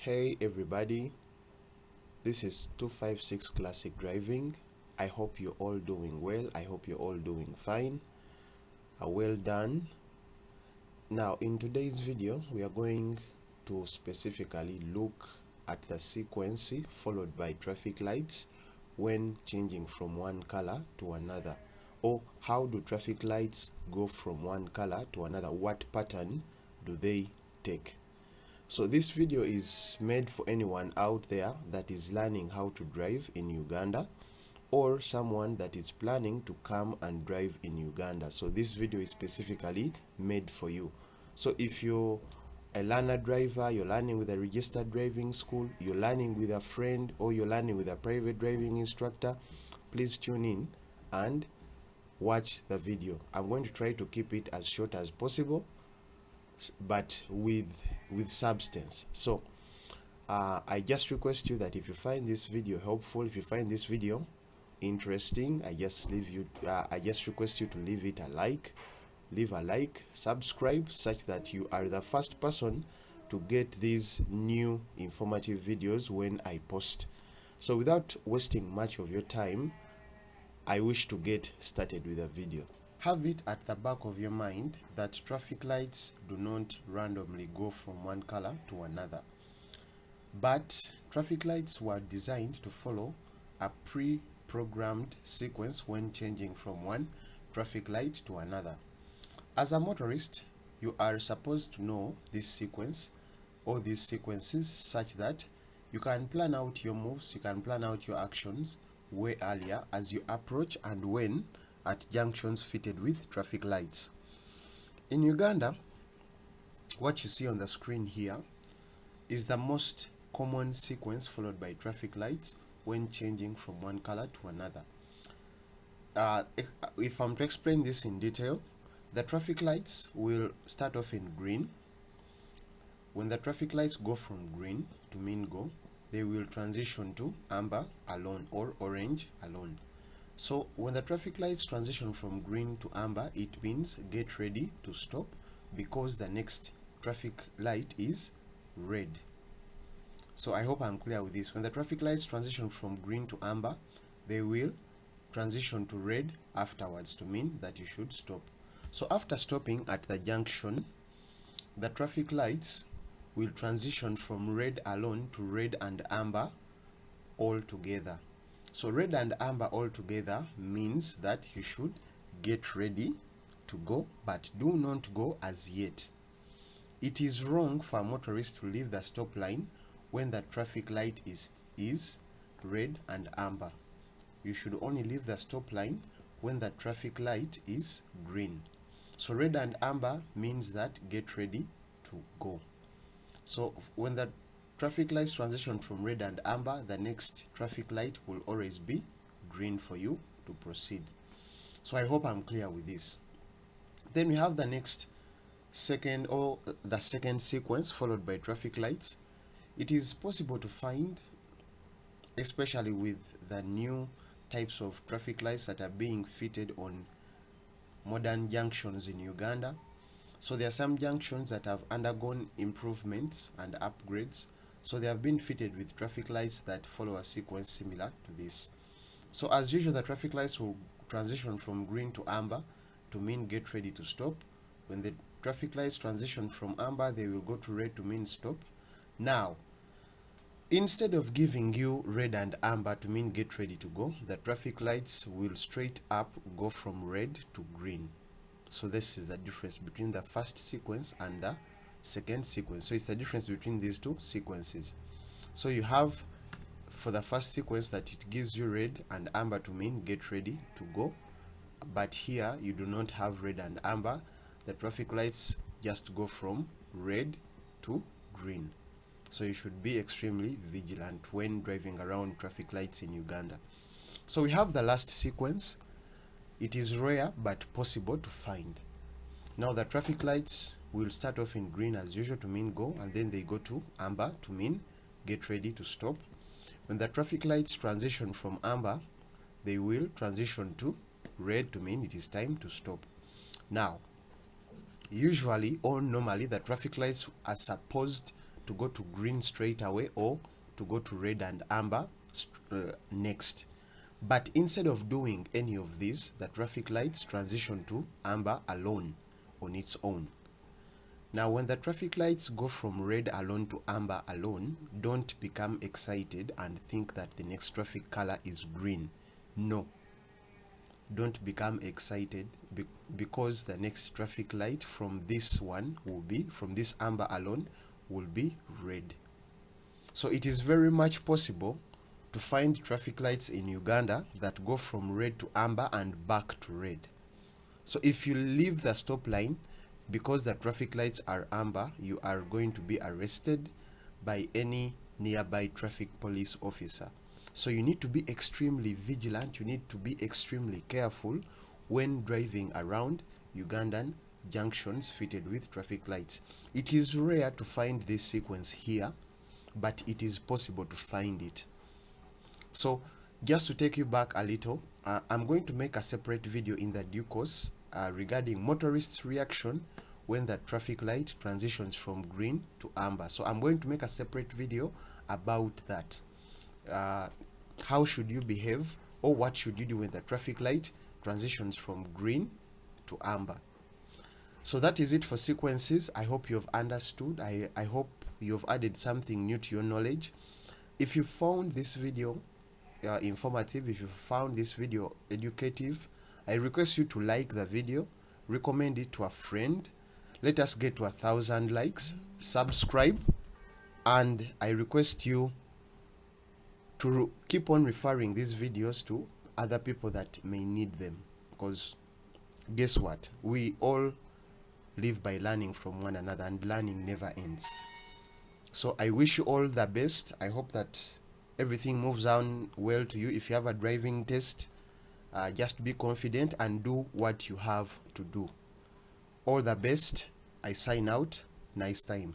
Hey everybody, this is 256 Classic Driving. I hope you're all doing well. I hope you're all doing fine. Well done. Now in today's video we are going to specifically look at the sequence followed by traffic lights when changing from one color to another, or how do traffic lights go from one color to another, what pattern do they take. So this video is made for anyone out there that is learning how to drive in Uganda, or someone that is planning to come and drive in Uganda. So this video is specifically made for you. So if you're a learner driver, you're learning with a registered driving school, you're learning with a friend, or you're learning with a private driving instructor, please tune in and watch the video. I'm going to try to keep it as short as possible, but with substance. So I just request you that if you find this video helpful, if you find this video interesting, I just request you to leave a like, subscribe, such that you are the first person to get these new informative videos when I post. So without wasting much of your time, I wish to get started with the video. Have it at the back of your mind that traffic lights do not randomly go from one color to another, but traffic lights were designed to follow a pre-programmed sequence when changing from one traffic light to another. As a motorist, you are supposed to know this sequence or these sequences such that you can plan out your moves, you can plan out your actions way earlier as you approach and when at junctions fitted with traffic lights. In Uganda, what you see on the screen here is the most common sequence followed by traffic lights when changing from one color to another. If I'm to explain this in detail, the traffic lights will start off in green. When the traffic lights go from green to mean go, they will transition to amber alone or orange alone. So when the traffic lights transition from green to amber, it means get ready to stop because the next traffic light is red. So I hope I'm clear with this. When the traffic lights transition from green to amber, they will transition to red afterwards to mean that you should stop. So after stopping at the junction, the traffic lights will transition from red alone to red and amber all together. So red and amber all together means that you should get ready to go, but do not go as yet. It is wrong for a motorist to leave the stop line when the traffic light is red and amber. You should only leave the stop line when the traffic light is green. So red and amber means that get ready to go. So when the traffic lights transition from red and amber, the next traffic light will always be green for you to proceed. So I hope I'm clear with this. Then we have the second sequence followed by traffic lights. It is possible to find, especially with the new types of traffic lights that are being fitted on modern junctions in Uganda. So there are some junctions that have undergone improvements and upgrades. So they have been fitted with traffic lights that follow a sequence similar to this. So as usual, the traffic lights will transition from green to amber to mean get ready to stop. When the traffic lights transition from amber, they will go to red to mean stop. Now, instead of giving you red and amber to mean get ready to go, the traffic lights will straight up go from red to green. So this is the difference between the first sequence and the second sequence. So it's the difference between these two sequences. So you have for the first sequence that it gives you red and amber to mean get ready to go, but here you do not have red and amber. The traffic lights just go from red to green. So you should be extremely vigilant when driving around traffic lights in Uganda. So we have the last sequence. It is rare but possible to find. Now the traffic lights will start off in green as usual to mean go, and then they go to amber to mean get ready to stop. When the traffic lights transition from amber, they will transition to red to mean it is time to stop. Now, usually or normally the traffic lights are supposed to go to green straight away or to go to red and amber next. But instead of doing any of these, the traffic lights transition to amber alone on its own. Now when the traffic lights go from red alone to amber alone, don't become excited and think that the next traffic color is green. No. Don't become excited because the next traffic light from this one will be, from this amber alone, will be red. So it is very much possible to find traffic lights in Uganda that go from red to amber and back to red. So if you leave the stop line because the traffic lights are amber, you are going to be arrested by any nearby traffic police officer. So you need to be extremely vigilant, you need to be extremely careful when driving around Ugandan junctions fitted with traffic lights. It is rare to find this sequence here, but it is possible to find it. So just to take you back a little, I'm going to make a separate video in the due course regarding motorists' reaction when the traffic light transitions from green to amber. So I'm going to make a separate video about that. How should you behave, or what should you do when the traffic light transitions from green to amber? So that is it for sequences. I hope you have understood. I hope you have added something new to your knowledge. If you found this video informative, if you found this video educative, I request you to like the video, recommend it to a friend. Let us get to 1,000 likes, subscribe, and I request you to keep on referring these videos to other people that may need them, because guess what, we all live by learning from one another, and learning never ends. So I wish you all the best. I hope that everything moves on well to you. If you have a driving test, just be confident and do what you have to do. All the best. I sign out. Nice time.